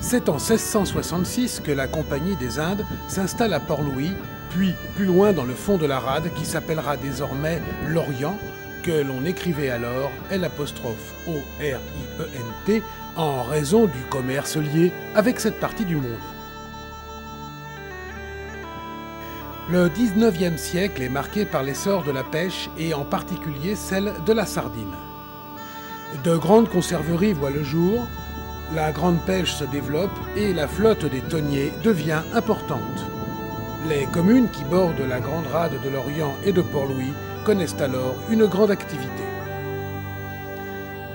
C'est en 1666 que la Compagnie des Indes s'installe à Port-Louis, puis plus loin dans le fond de la rade qui s'appellera désormais l'Orient, que l'on écrivait alors L''ORIENT en raison du commerce lié avec cette partie du monde. Le 19e siècle est marqué par l'essor de la pêche et en particulier celle de la sardine. De grandes conserveries voient le jour, la grande pêche se développe et la flotte des thoniers devient importante. Les communes qui bordent la grande rade de l'Orient et de Port-Louis connaissent alors une grande activité.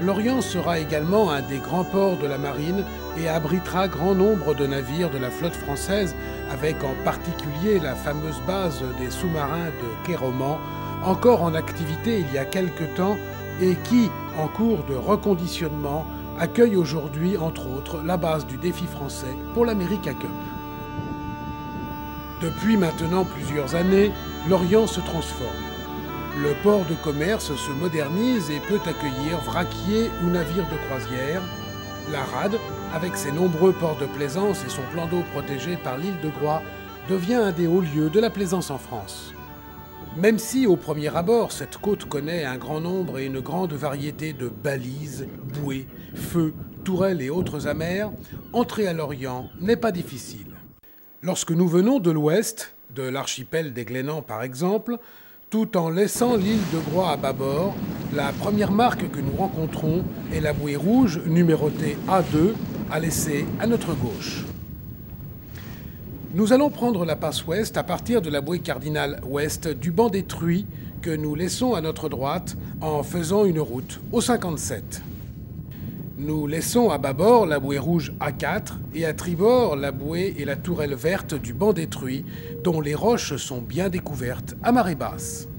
L'Orient sera également un des grands ports de la marine et abritera grand nombre de navires de la flotte française, avec en particulier la fameuse base des sous-marins de Queyroman, encore en activité il y a quelque temps et qui, en cours de reconditionnement, accueille aujourd'hui, entre autres, la base du défi français pour l'America Cup. Depuis maintenant plusieurs années, l'Orient se transforme. Le port de commerce se modernise et peut accueillir vraquiers ou navires de croisière. La rade, avec ses nombreux ports de plaisance et son plan d'eau protégé par l'île de Groix, devient un des hauts lieux de la plaisance en France. Même si, au premier abord, cette côte connaît un grand nombre et une grande variété de balises, bouées, feux, tourelles et autres amers, entrer à l'Orient n'est pas difficile. Lorsque nous venons de l'ouest, de l'archipel des Glénans par exemple, tout en laissant l'île de Groix à bâbord, la première marque que nous rencontrons est la bouée rouge numérotée A2 à laisser à notre gauche. Nous allons prendre la passe ouest à partir de la bouée cardinale ouest du banc détruit que nous laissons à notre droite en faisant une route au 57. Nous laissons à bâbord la bouée rouge A4 et à tribord la bouée et la tourelle verte du banc détruit dont les roches sont bien découvertes à marée basse.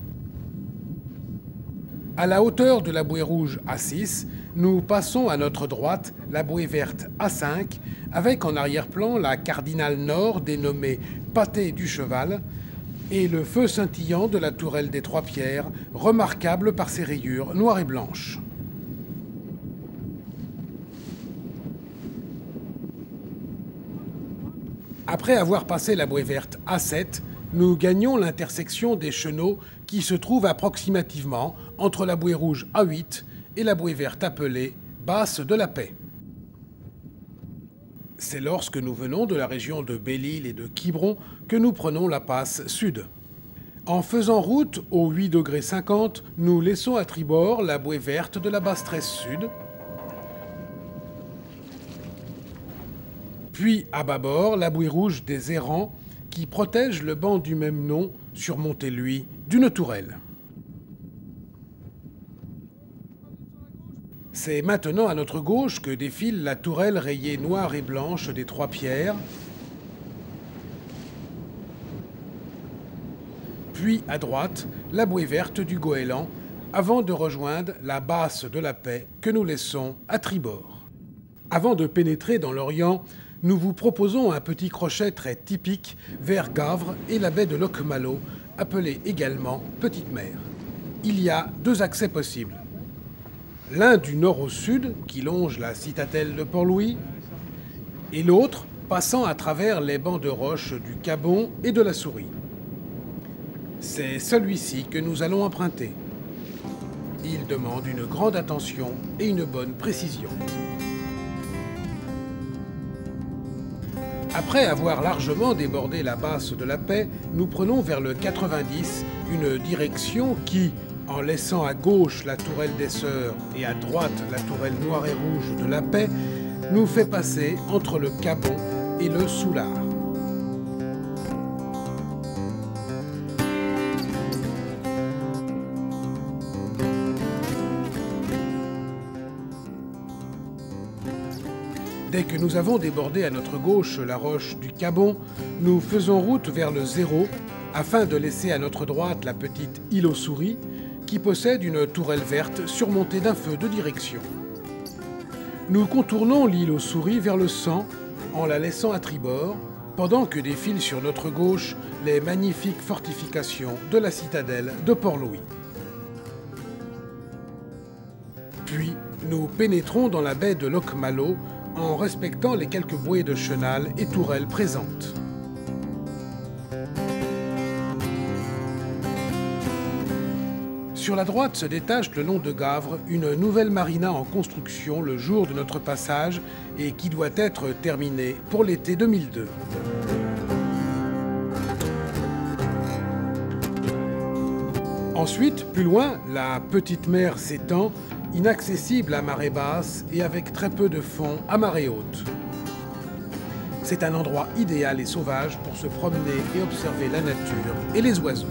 À la hauteur de la bouée rouge A6, nous passons à notre droite la bouée verte A5 avec en arrière-plan la cardinale nord dénommée Pâté du Cheval et le feu scintillant de la tourelle des Trois Pierres, remarquable par ses rayures noires et blanches. Après avoir passé la bouée verte A7, nous gagnons l'intersection des chenaux qui se trouvent approximativement entre la bouée rouge A8 et la bouée verte appelée Basse de la Paix. C'est lorsque nous venons de la région de Belle-Île et de Quiberon que nous prenons la passe sud. En faisant route au 8°50, nous laissons à tribord la bouée verte de la Basse-Tresse sud, puis à bâbord la bouée rouge des Errants qui protège le banc du même nom, surmonté lui d'une tourelle. C'est maintenant à notre gauche que défile la tourelle rayée noire et blanche des Trois Pierres, puis à droite la bouée verte du Goéland, avant de rejoindre la Basse de la Paix que nous laissons à tribord. Avant de pénétrer dans l'Orient, nous vous proposons un petit crochet très typique vers Gavre et la baie de Locmalo, appelée également Petite Mer. Il y a deux accès possibles. L'un du nord au sud, qui longe la citadelle de Port-Louis, et l'autre passant à travers les bancs de roches du Cabon et de la Souris. C'est celui-ci que nous allons emprunter. Il demande une grande attention et une bonne précision. Après avoir largement débordé la Basse de la Paix, nous prenons vers le 90 une direction qui, en laissant à gauche la tourelle des Sœurs et à droite la tourelle noire et rouge de la Paix, nous fait passer entre le Cabon et le Soulard. Dès que nous avons débordé à notre gauche la roche du Cabon, nous faisons route vers le zéro afin de laisser à notre droite la petite île aux Souris qui possède une tourelle verte surmontée d'un feu de direction. Nous contournons l'île aux Souris vers le 100 en la laissant à tribord pendant que défilent sur notre gauche les magnifiques fortifications de la citadelle de Port-Louis. Puis nous pénétrons dans la baie de Locmalo en respectant les quelques bouées de chenal et tourelles présentes. Sur la droite se détache le long de Gavre une nouvelle marina en construction le jour de notre passage et qui doit être terminée pour l'été 2002. Ensuite, plus loin, la petite mer s'étend, inaccessible à marée basse et avec très peu de fond à marée haute. C'est un endroit idéal et sauvage pour se promener et observer la nature et les oiseaux.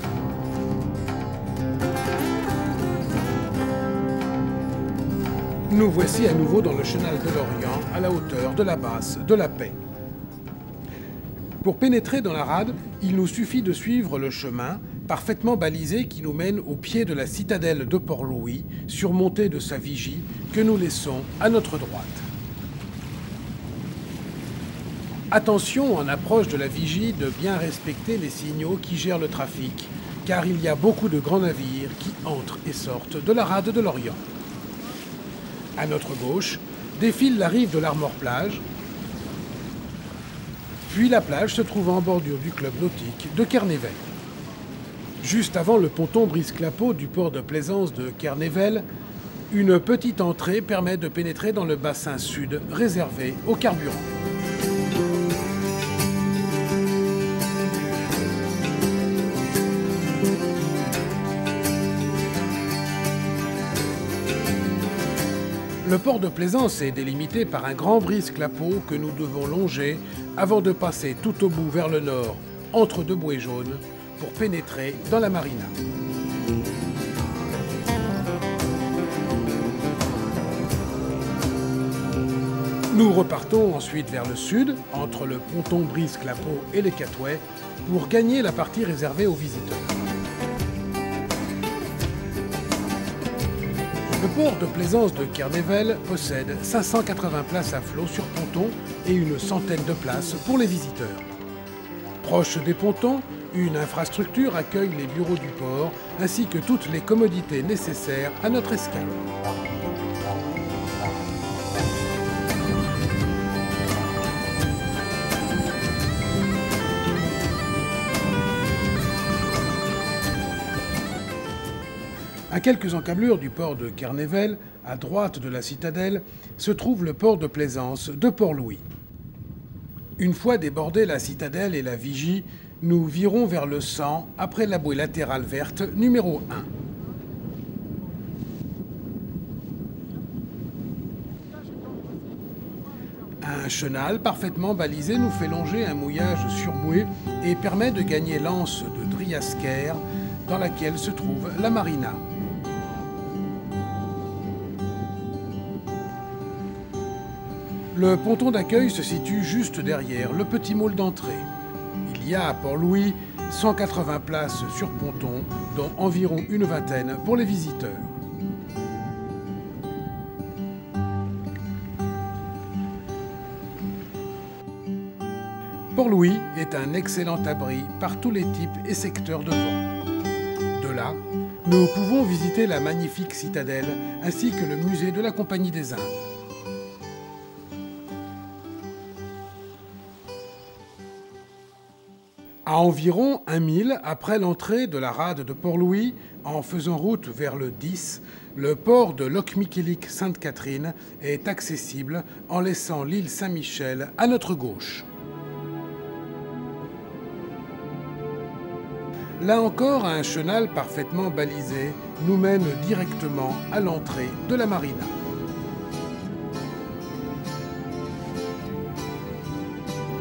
Nous voici à nouveau dans le chenal de l'Orient, à la hauteur de la basse de la Paix. Pour pénétrer dans la rade, il nous suffit de suivre le chemin, parfaitement balisé, qui nous mène au pied de la citadelle de Port-Louis, surmontée de sa vigie, que nous laissons à notre droite. Attention, en approche de la vigie, de bien respecter les signaux qui gèrent le trafic, car il y a beaucoup de grands navires qui entrent et sortent de la rade de l'Orient. À notre gauche, défile la rive de l'Armor-Plage, puis la plage se trouve en bordure du club nautique de Kernével. Juste avant le ponton Brice-Clapeau du port de plaisance de Kernével, une petite entrée permet de pénétrer dans le bassin sud réservé aux carburants. Le port de plaisance est délimité par un grand Brice-Clapeau que nous devons longer avant de passer tout au bout vers le nord, entre deux bouées jaunes, pour pénétrer dans la marina. Nous repartons ensuite vers le sud, entre le ponton Brice-Clapeau et les Catouais, pour gagner la partie réservée aux visiteurs. Le port de plaisance de Kernével possède 580 places à flot sur ponton et une centaine de places pour les visiteurs. Proche des pontons, une infrastructure accueille les bureaux du port ainsi que toutes les commodités nécessaires à notre escale. À quelques encablures du port de Kernével, à droite de la citadelle, se trouve le port de plaisance de Port-Louis. Une fois débordé la citadelle et la vigie, nous virons vers le 100 après la bouée latérale verte numéro 1. Un chenal parfaitement balisé nous fait longer un mouillage sur bouée et permet de gagner l'anse de Driasquer dans laquelle se trouve la marina. Le ponton d'accueil se situe juste derrière le petit môle d'entrée. Il y a à Port-Louis 180 places sur ponton, dont environ une vingtaine pour les visiteurs. Port-Louis est un excellent abri par tous les types et secteurs de vent. De là, nous pouvons visiter la magnifique citadelle ainsi que le musée de la Compagnie des Indes. À environ 1 mille après l'entrée de la rade de Port-Louis, en faisant route vers le 10, le port de Locmiquélic-Sainte-Catherine est accessible en laissant l'île Saint-Michel à notre gauche. Là encore, un chenal parfaitement balisé nous mène directement à l'entrée de la marina.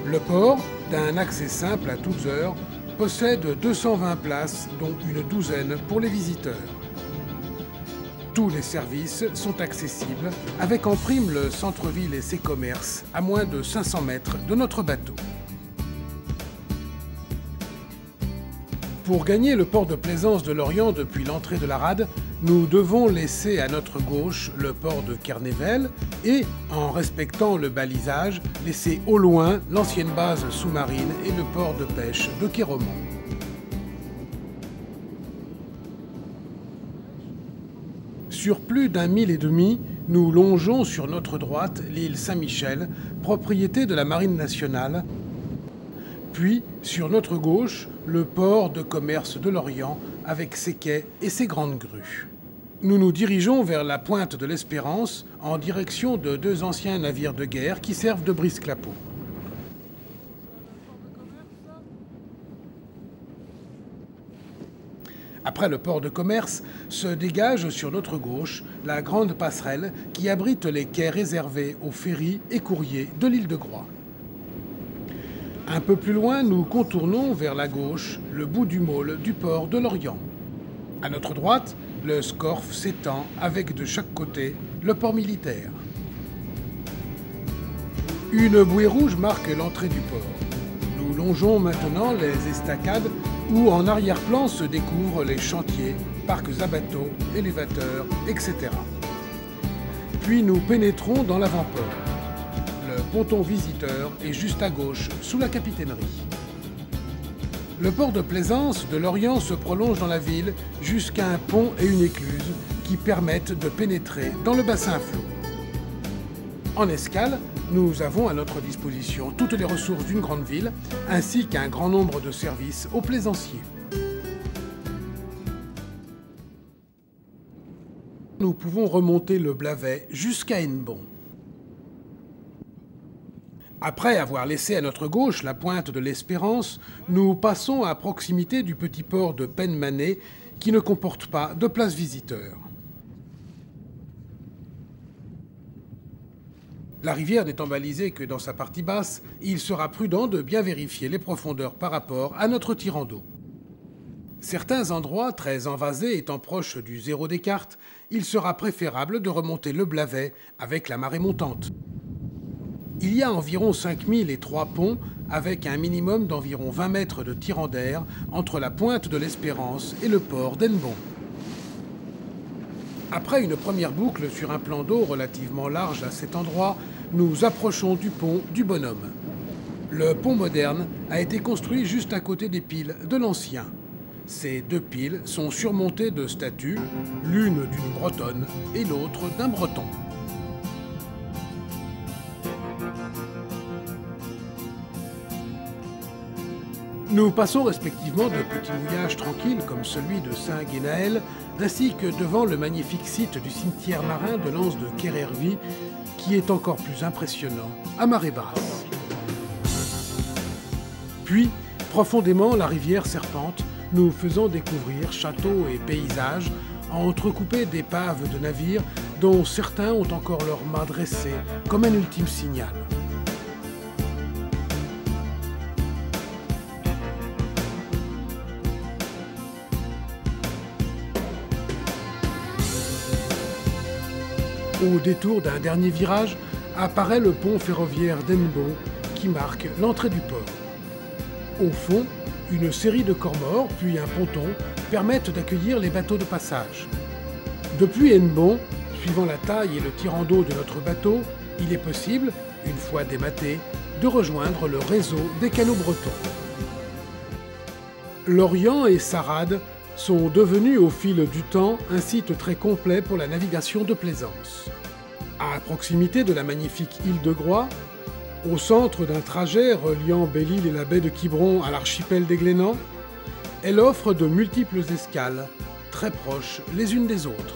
Le port, d'un accès simple à toutes heures, possède 220 places, dont une douzaine pour les visiteurs. Tous les services sont accessibles, avec en prime le centre-ville et ses commerces, à moins de 500 mètres de notre bateau. Pour gagner le port de plaisance de l'Orient depuis l'entrée de la rade, nous devons laisser à notre gauche le port de Kernével et, en respectant le balisage, laisser au loin l'ancienne base sous-marine et le port de pêche de Quéromont. Sur plus d'1,5 mille, nous longeons sur notre droite l'île Saint-Michel, propriété de la Marine nationale, puis sur notre gauche le port de commerce de Lorient avec ses quais et ses grandes grues. Nous nous dirigeons vers la pointe de l'Espérance en direction de 2 anciens navires de guerre qui servent de brise-clapot. Après le port de commerce, se dégage sur notre gauche la grande passerelle qui abrite les quais réservés aux ferries et courriers de l'île de Groix. Un peu plus loin, nous contournons vers la gauche le bout du môle du port de Lorient. À notre droite, le Scorff s'étend avec de chaque côté le port militaire. Une bouée rouge marque l'entrée du port. Nous longeons maintenant les estacades où en arrière-plan se découvrent les chantiers, parcs à bateaux, élévateurs, etc. Puis nous pénétrons dans l'avant-port. Le ponton visiteur est juste à gauche, sous la capitainerie. Le port de plaisance de Lorient se prolonge dans la ville jusqu'à un pont et une écluse qui permettent de pénétrer dans le bassin flot. En escale, nous avons à notre disposition toutes les ressources d'une grande ville, ainsi qu'un grand nombre de services aux plaisanciers. Nous pouvons remonter le Blavet jusqu'à Hennebont. Après avoir laissé à notre gauche la pointe de l'Espérance, nous passons à proximité du petit port de Penmanet qui ne comporte pas de place visiteur. La rivière n'étant balisée que dans sa partie basse, il sera prudent de bien vérifier les profondeurs par rapport à notre tirant d'eau. Certains endroits très envasés étant proches du zéro des cartes, il sera préférable de remonter le Blavet avec la marée montante. Il y a environ 5003 ponts avec un minimum d'environ 20 mètres de tirant d'air entre la pointe de l'Espérance et le port d'Hennebont. Après une première boucle sur un plan d'eau relativement large à cet endroit, nous approchons du pont du Bonhomme. Le pont moderne a été construit juste à côté des piles de l'ancien. Ces 2 piles sont surmontées de statues, l'une d'une bretonne et l'autre d'un breton. Nous passons respectivement de petits mouillages tranquilles comme celui de Saint-Guénaël, ainsi que devant le magnifique site du cimetière marin de l'anse de Kerervy, qui est encore plus impressionnant à marée basse. Puis, profondément, la rivière serpente, nous faisant découvrir châteaux et paysages, entrecoupés d'épaves de navires dont certains ont encore leurs mâts dressés comme un ultime signal. Au détour d'un dernier virage, apparaît le pont ferroviaire d'Hennebont qui marque l'entrée du port. Au fond, une série de corps morts puis un ponton permettent d'accueillir les bateaux de passage. Depuis Hennebont, suivant la taille et le tirant d'eau de notre bateau, il est possible, une fois dématé, de rejoindre le réseau des canaux bretons. Lorient et Sarade sont devenus au fil du temps un site très complet pour la navigation de plaisance. À proximité de la magnifique île de Groix, au centre d'un trajet reliant Belle-Île et la baie de Quiberon à l'archipel des Glénans, elle offre de multiples escales, très proches les unes des autres.